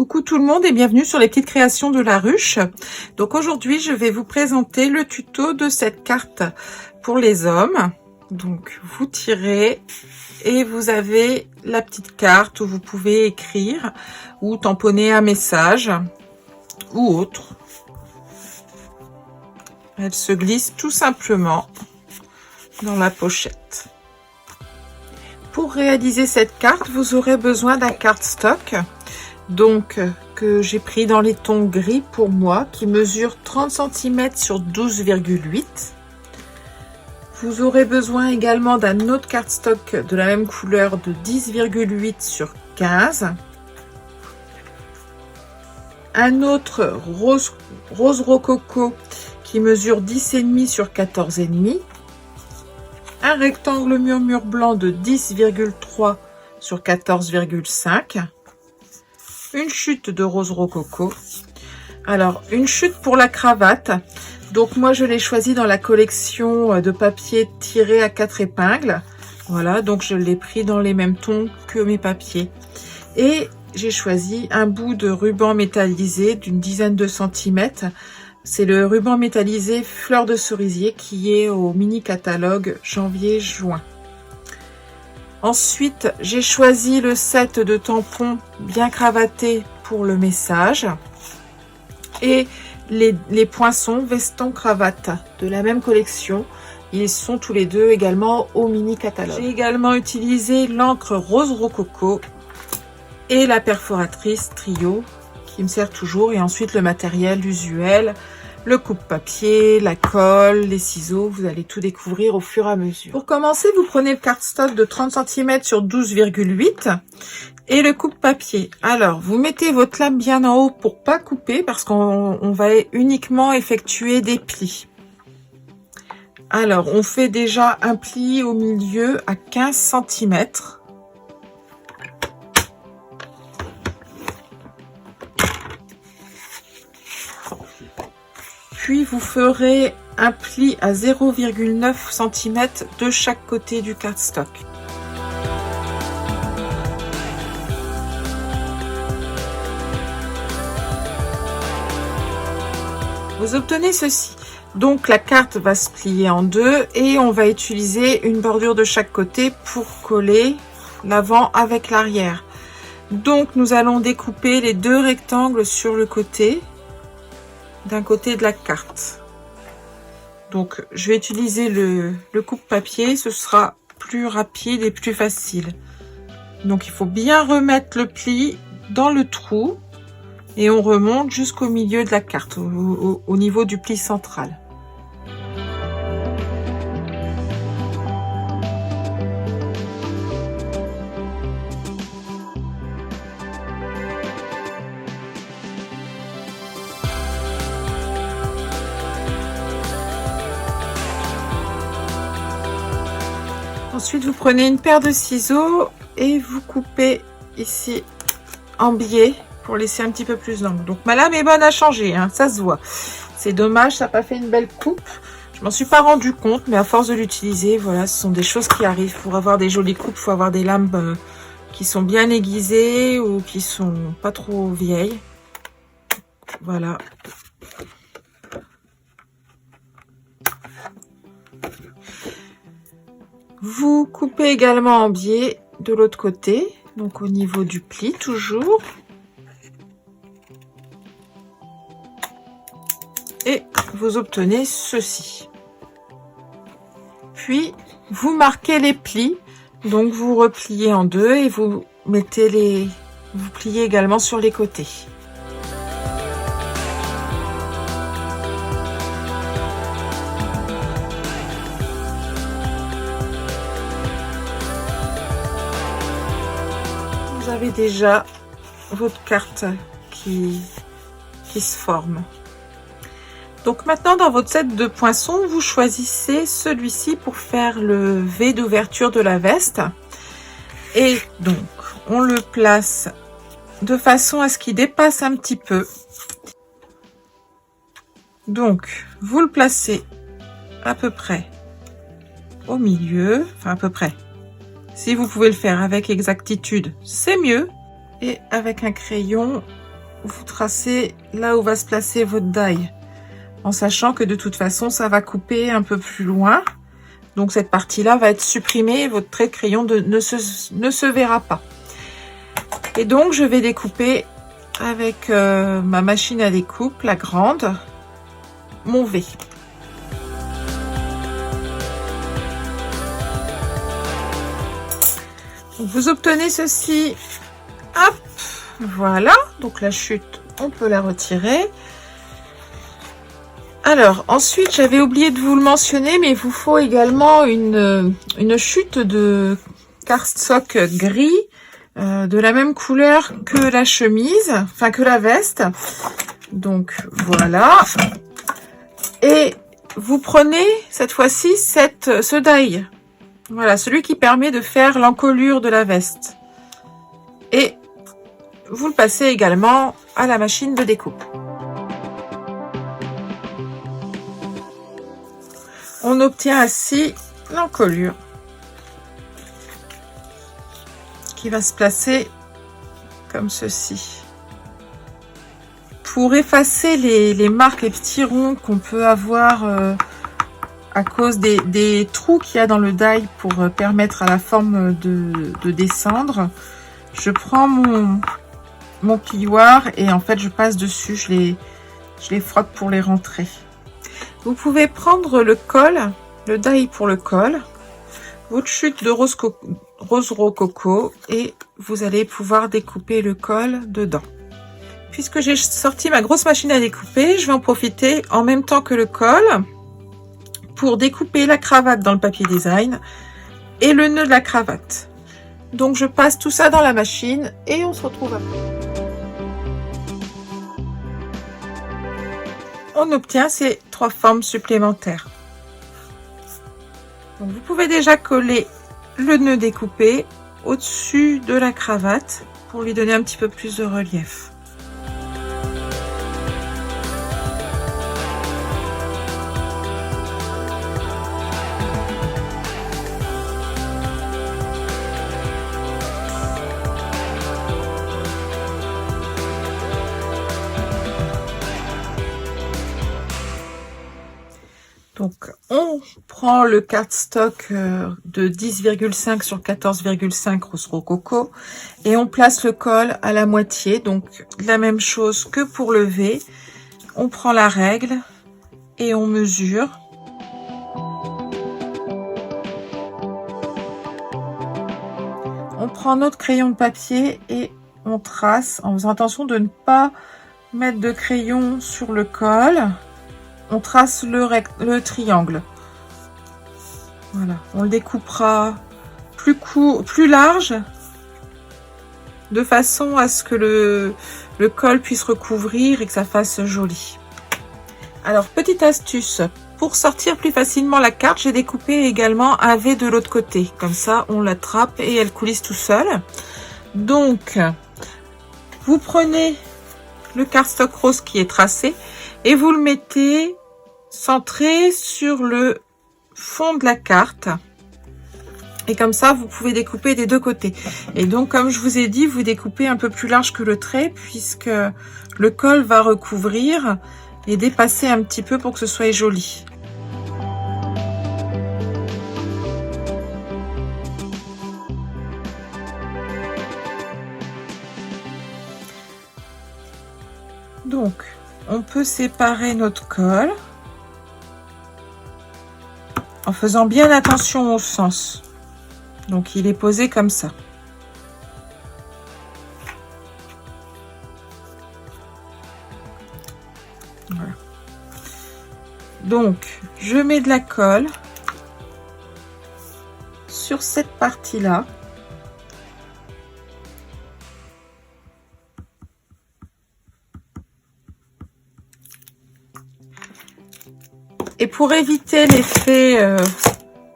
Coucou tout le monde et bienvenue sur les petites créations de la ruche. Donc aujourd'hui je vais vous présenter le tuto de cette carte pour les hommes. Donc vous tirez et vous avez la petite carte où vous pouvez écrire ou tamponner un message ou autre. Elle se glisse tout simplement dans la pochette. Pour réaliser cette carte, vous aurez besoin d'un cardstock. Donc que j'ai pris dans les tons gris pour moi, qui mesure 30 cm sur 12,8. Vous aurez besoin également d'un autre cardstock de la même couleur de 10,8 sur 15. Un autre rose rococo qui mesure 10,5 sur 14,5. Un rectangle murmure blanc de 10,3 sur 14,5. Une chute de rose rococo. Alors, une chute pour la cravate. Donc, moi, je l'ai choisi dans la collection de papier tiré à 4 épingles. Voilà, donc je l'ai pris dans les mêmes tons que mes papiers. Et j'ai choisi un bout de ruban métallisé d'une dizaine de centimètres. C'est le ruban métallisé fleur de cerisier qui est au mini catalogue janvier-juin. Ensuite, j'ai choisi le set de tampons bien cravatés pour le message et les poinçons veston cravate de la même collection. Ils sont tous les deux également au mini catalogue. J'ai également utilisé l'encre rose rococo et la perforatrice trio qui me sert toujours, et ensuite le matériel usuel, le coupe-papier, la colle, les ciseaux, vous allez tout découvrir au fur et à mesure. Pour commencer, vous prenez le cardstock de 30 cm sur 12,8 et le coupe-papier. Alors, vous mettez votre lame bien en haut pour pas couper parce qu'on va uniquement effectuer des plis. Alors, on fait déjà un pli au milieu à 15 cm. Puis vous ferez un pli à 0,9 cm de chaque côté du cardstock. Vous obtenez ceci. Donc la carte va se plier en deux et on va utiliser une bordure de chaque côté pour coller l'avant avec l'arrière. Donc nous allons découper les deux rectangles sur le côté d'un côté de la carte. Donc je vais utiliser le coupe-papier, ce sera plus rapide et plus facile. Donc il faut bien remettre le pli dans le trou et on remonte jusqu'au milieu de la carte, au niveau du pli central. Ensuite, vous prenez une paire de ciseaux et vous coupez ici en biais pour laisser un petit peu plus d'angle. Donc ma lame est bonne à changer, hein, ça se voit. C'est dommage, ça n'a pas fait une belle coupe. Je m'en suis pas rendu compte, mais à force de l'utiliser, voilà, ce sont des choses qui arrivent. Pour avoir des jolies coupes, il faut avoir des lames qui sont bien aiguisées ou qui sont pas trop vieilles. Voilà. Vous coupez également en biais de l'autre côté, donc au niveau du pli toujours. Et vous obtenez ceci. Puis vous marquez les plis, donc vous repliez en deux et vous mettez vous pliez également sur les côtés. Vous avez déjà votre carte qui se forme. Donc maintenant, dans votre set de poinçons, vous choisissez celui-ci pour faire le V d'ouverture de la veste. Et donc, on le place de façon à ce qu'il dépasse un petit peu. Donc, vous le placez à peu près au milieu, enfin à peu près. Si vous pouvez le faire avec exactitude, c'est mieux. Et avec un crayon, vous tracez là où va se placer votre die, en sachant que de toute façon ça va couper un peu plus loin, donc cette partie là va être supprimée et votre trait de crayon ne se verra pas. Et donc je vais découper avec ma machine à découpe, la grande, mon V. Donc vous obtenez ceci, hop, voilà, donc la chute on peut la retirer. Alors ensuite j'avais oublié de vous le mentionner, mais il vous faut également une chute de cardstock gris de la même couleur que la chemise, enfin que la veste. Donc voilà, et vous prenez cette fois-ci ce die, voilà, celui qui permet de faire l'encolure de la veste, et vous le passez également à la machine de découpe. On obtient ainsi l'encolure qui va se placer comme ceci. Pour effacer les marques, les petits ronds qu'on peut avoir à cause des trous qu'il y a dans le die pour permettre à la forme de descendre, je prends mon plioir et en fait je passe dessus, je les frotte pour les rentrer. Vous pouvez prendre le col, le die pour le col, votre chute de rose rococo, et vous allez pouvoir découper le col dedans. Puisque j'ai sorti ma grosse machine à découper, je vais en profiter en même temps que le col pour découper la cravate dans le papier design et le nœud de la cravate. Donc je passe tout ça dans la machine et on se retrouve après. On obtient ces 3 formes supplémentaires. Donc vous pouvez déjà coller le nœud découpé au-dessus de la cravate pour lui donner un petit peu plus de relief. Donc on prend le cardstock de 10,5 sur 14,5 rose rococo et on place le col à la moitié, donc la même chose que pour le V. On prend la règle et on mesure. On prend notre crayon de papier et on trace en faisant attention de ne pas mettre de crayon sur le col. On trace le triangle. Voilà, on le découpera plus large, de façon à ce que le col puisse recouvrir et que ça fasse joli. Alors, petite astuce, pour sortir plus facilement la carte, j'ai découpé également un V de l'autre côté. Comme ça, on l'attrape et elle coulisse tout seul. Donc, vous prenez le cardstock rose qui est tracé et vous le mettez centré sur le fond de la carte, et comme ça vous pouvez découper des deux côtés. Et donc comme je vous ai dit, vous découpez un peu plus large que le trait puisque le col va recouvrir et dépasser un petit peu pour que ce soit joli. Donc on peut séparer notre col en faisant bien attention au sens. Donc il est posé comme ça. Voilà. Donc je mets de la colle sur cette partie-là. Et pour éviter l'effet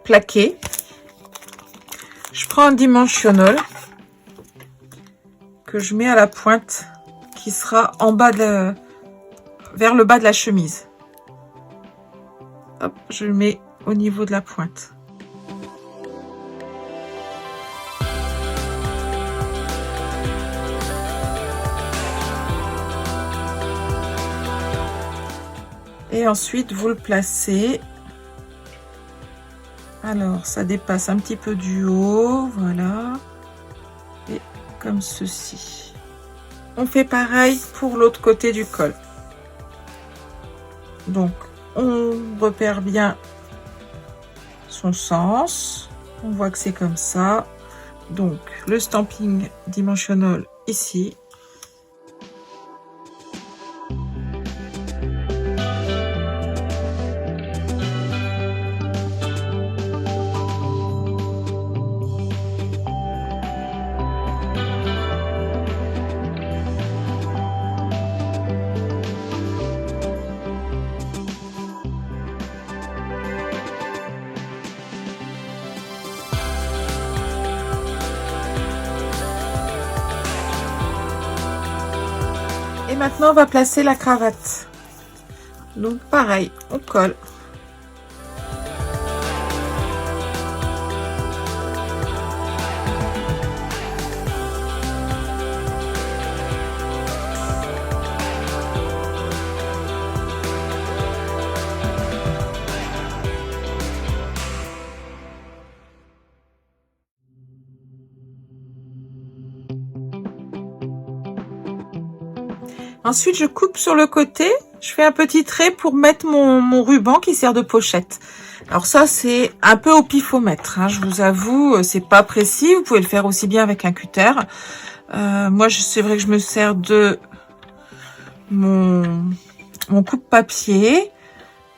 plaqué, je prends un dimensionnel que je mets à la pointe qui sera en bas vers le bas de la chemise. Hop, je le mets au niveau de la pointe. Et ensuite, vous le placez. Alors, ça dépasse un petit peu du haut, voilà. Et comme ceci. On fait pareil pour l'autre côté du col. Donc, on repère bien son sens. On voit que c'est comme ça. Donc, le stamping dimensional ici. Et maintenant, on va placer la cravate. Donc, pareil, on colle. Ensuite, je coupe sur le côté. Je fais un petit trait pour mettre mon ruban qui sert de pochette. Alors ça, c'est un peu au pifomètre, hein, je vous avoue, c'est pas précis. Vous pouvez le faire aussi bien avec un cutter. Moi, c'est vrai que je me sers de mon coupe-papier.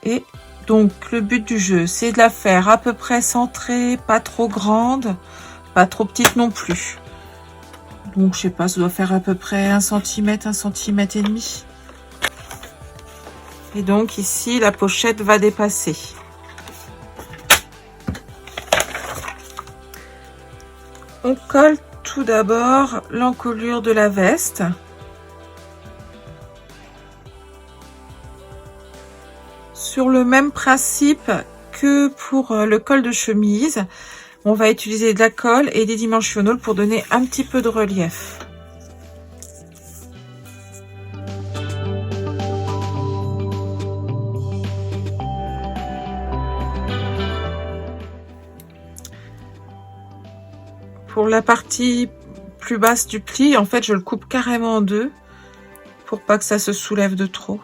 Et donc, le but du jeu, c'est de la faire à peu près centrée, pas trop grande, pas trop petite non plus. Donc, je sais pas, ça doit faire à peu près 1 cm, 1 cm et demi. Et donc, ici, la pochette va dépasser. On colle tout d'abord l'encolure de la veste. Sur le même principe que pour le col de chemise. On va utiliser de la colle et des dimensionnels pour donner un petit peu de relief. Pour la partie plus basse du pli, en fait, je le coupe carrément en deux pour pas que ça se soulève de trop.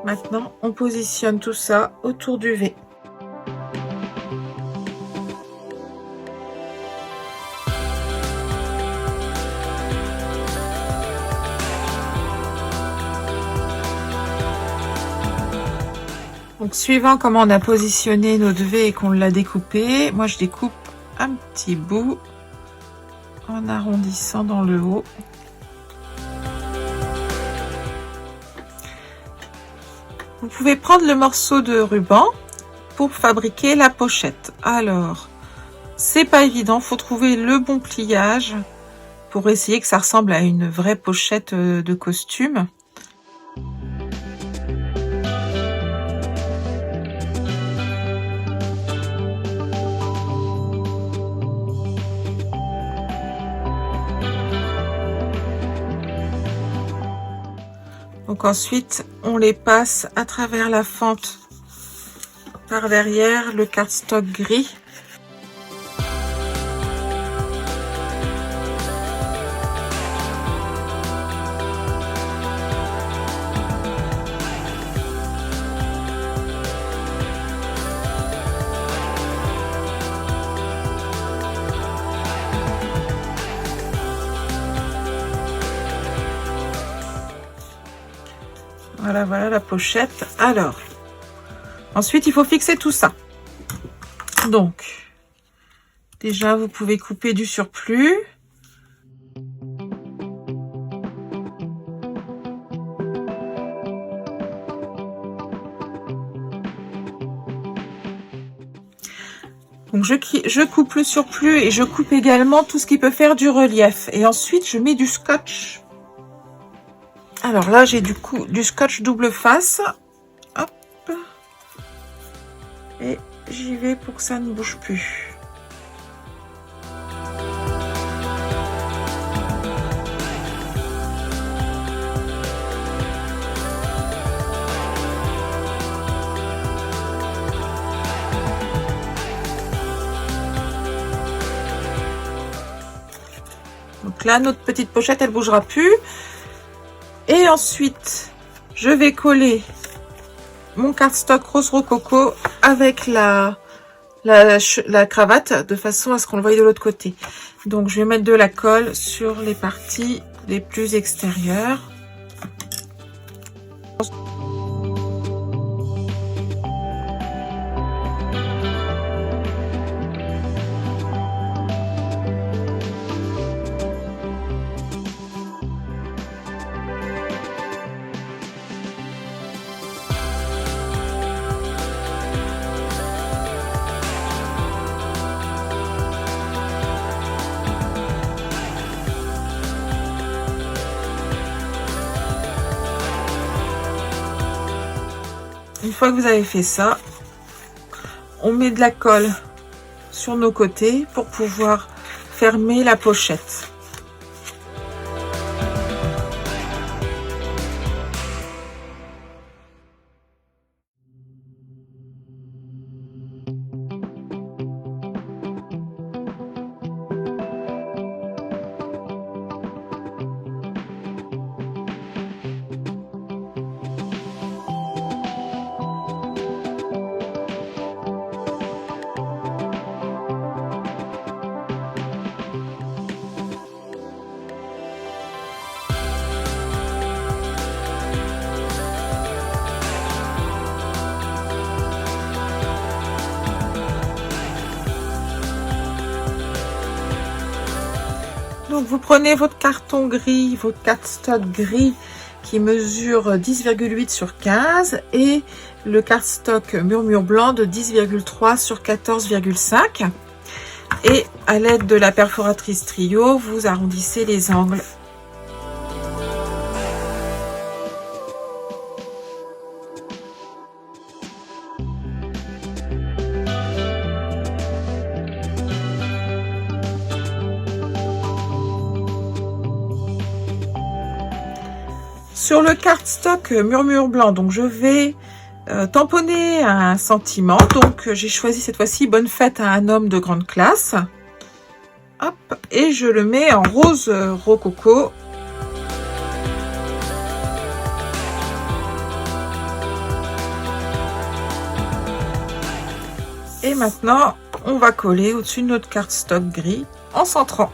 Maintenant, on positionne tout ça autour du V. Donc, suivant comment on a positionné notre V et qu'on l'a découpé, moi je découpe un petit bout en arrondissant dans le haut. Vous pouvez prendre le morceau de ruban pour fabriquer la pochette. Alors, c'est pas évident, faut trouver le bon pliage pour essayer que ça ressemble à une vraie pochette de costume. Donc ensuite, on les passe à travers la fente par derrière le cardstock gris. Voilà, voilà la pochette. Alors, ensuite, il faut fixer tout ça. Donc, déjà, vous pouvez couper du surplus. Donc, je coupe le surplus et je coupe également tout ce qui peut faire du relief. Et ensuite, je mets du scotch. Alors là, j'ai du scotch double face. Hop. Et j'y vais pour que ça ne bouge plus. Donc là, notre petite pochette, elle bougera plus. Et ensuite, je vais coller mon cardstock rose rococo avec la cravate de façon à ce qu'on le voie de l'autre côté. Donc, je vais mettre de la colle sur les parties les plus extérieures. Une fois que vous avez fait ça, on met de la colle sur nos côtés pour pouvoir fermer la pochette. Donc vous prenez votre carton gris, votre cardstock gris qui mesure 10,8 sur 15 et le cardstock murmure blanc de 10,3 sur 14,5. Et à l'aide de la perforatrice trio, vous arrondissez les angles. Sur le cardstock murmure blanc, donc je vais tamponner un sentiment. Donc j'ai choisi cette fois-ci Bonne fête à un homme de grande classe. Hop, et je le mets en rose rococo. Et maintenant, on va coller au-dessus de notre cardstock gris en centrant.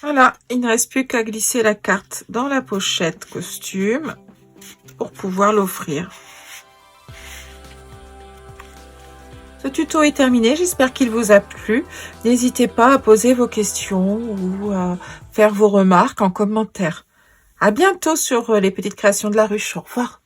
Voilà, il ne reste plus qu'à glisser la carte dans la pochette costume pour pouvoir l'offrir. Ce tuto est terminé, j'espère qu'il vous a plu. N'hésitez pas à poser vos questions ou à faire vos remarques en commentaire. À bientôt sur les petites créations de la ruche. Au revoir.